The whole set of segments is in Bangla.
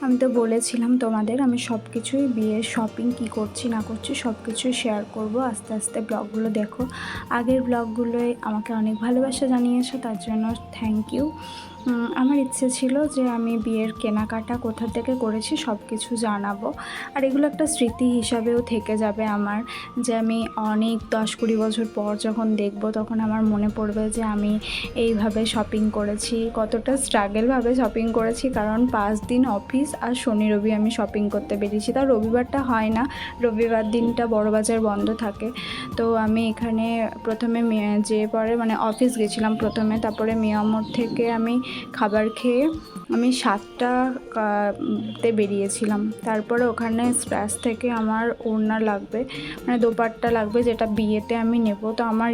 আমি তো বলেছিলাম তোমাদের আমি সব কিছুই বিয়ের শপিং কি করছি না করছি সব কিছুই শেয়ার করব। আস্তে আস্তে ব্লগগুলো দেখো। আগের ব্লগগুলোয় আমাকে অনেক ভালোবাসা জানিয়েছো, তার জন্য থ্যাংক ইউ। আমার ইচ্ছে ছিল যে আমি বিয়ের কেনাকাটা কোথা থেকে করেছি সব কিছু জানাবো, আর এগুলো একটা স্মৃতি হিসাবেও থেকে যাবে আমার, যে আমি অনেক 10-20 বছর পর যখন দেখব তখন আমার মনে পড়বে যে আমি এইভাবে শপিং করেছি, কতটা স্ট্রাগলভাবে শপিং করেছি। কারণ 5 দিন অফিস আর শনি রবি আমি শপিং করতে বেরিয়েছি, তাও রবিবারটা হয় না, রবিবার দিনটা বড়বাজার বন্ধ থাকে। তো আমি এখানে প্রথমে যেয়ে পরে মানে অফিস গেছিলাম প্রথমে, তারপরে মিয়ামোড় থেকে আমি খাবার খেয়ে আমি 7টাতে বেরিয়েছিলাম। তারপরে ওখানে স্প্রাস থেকে আমার ওড়না লাগবে, মানে দোপাট্টা লাগবে, যেটা বিয়েতে আমি নেব। তো আমার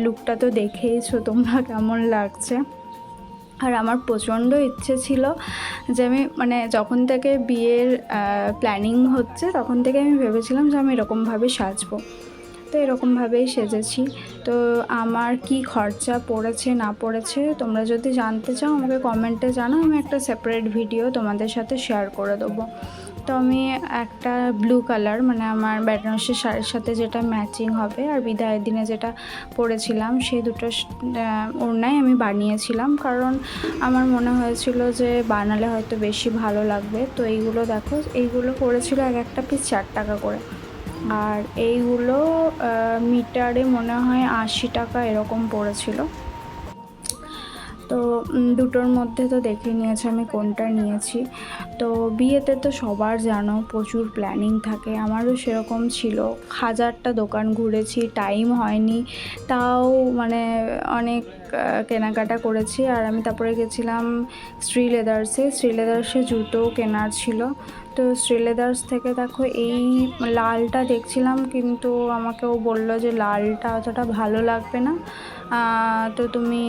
লুকটা তো দেখেইছো তোমরা কেমন লাগছে। আর আমার প্রচণ্ড ইচ্ছে ছিল যে আমি মানে যখন থেকে বিয়ের প্ল্যানিং হচ্ছে তখন থেকে আমি ভেবেছিলাম যে আমি এরকমভাবে সাজবো। তো এরকমভাবেই সেজেছি। তো আমার কি খরচা পড়েছে না পড়েছে তোমরা যদি জানতে চাও আমাকে কমেন্টে জানাও, আমি একটা সেপারেট ভিডিও তোমাদের সাথে শেয়ার করে দেবো। তো আমি একটা ব্লু কালার মানে আমার বেনারসি শাড়ির সাথে যেটা ম্যাচিং হবে আর বিদায়ের দিনে যেটা পরেছিলাম সেই দুটো ওড়নাই আমি বানিয়েছিলাম, কারণ আমার মনে হয়েছিল যে বানালে হয়তো বেশি ভালো লাগবে। তো এইগুলো দেখো, এইগুলো পড়েছিল এক একটা পিস 4 টাকা করে, আর এইগুলো মিটারে মনে হয় 80 টাকা এরকম পড়েছিল। তো দুটোর মধ্যে তো দেখে নিয়েছি আমি কোনটা নিয়েছি। তো বিয়েতে তো সবার জানো প্রচুর প্ল্যানিং থাকে, আমারও সেরকম ছিল, 1000টা দোকান ঘুরেছি, টাইম হয়নি, তাও মানে অনেক কেনাকাটা করেছি। আর আমি তারপরে গেছিলাম শ্রীলেদার্সে জুতো কেনার ছিল। তো শ্রীলেদার্স থেকে দেখো এই লালটা দেখছিলাম, কিন্তু আমাকেও বললো যে লালটা অতটা ভালো লাগবে না, তো তুমি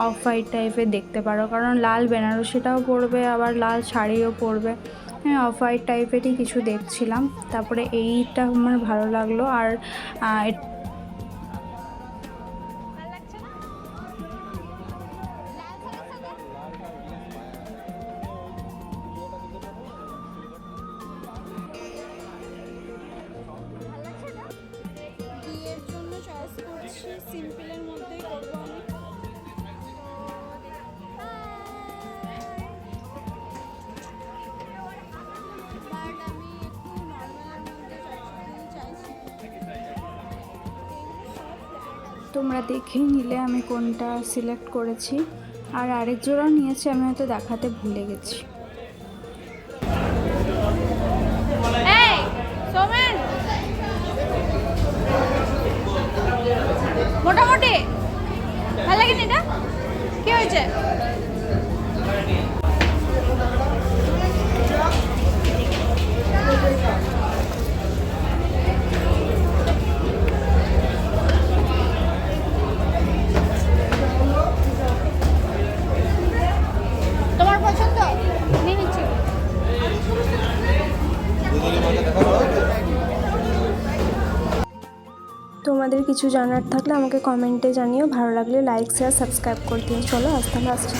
অফ হোয়াইট টাইপের দেখতে পারো, কারণ লাল বেনারসিটাও পরবে আবার লাল শাড়িও পরবে। আমি অফ হোয়াইট টাইপেরই কিছু দেখছিলাম, তারপরে এইটা আমার ভালো লাগলো। আর বিয়ের জন্য চয়েস করছি সিম্পলের মধ্যেই করবো আমি। বাট আমি একটু নর্মালের মধ্যে চাইছি। তোমরা দেখেই নিলে আমি কোনটা সিলেক্ট করেছি, আর আরেক জোড়াও নিয়েছি, আমি হয়তো দেখাতে ভুলে গেছি। মোটামুটি ভালো লাগেনি, এটা কি হয়েছে? তোমার পছন্দ নিয়ে নিচ্ছি। তোমাদের কিছু জানার থাকলে আমাকে কমেন্টে জানিও, ভালো লাগলে লাইক শেয়ার সাবস্ক্রাইব করে দিও। চলো আজ তাহলে আসছি।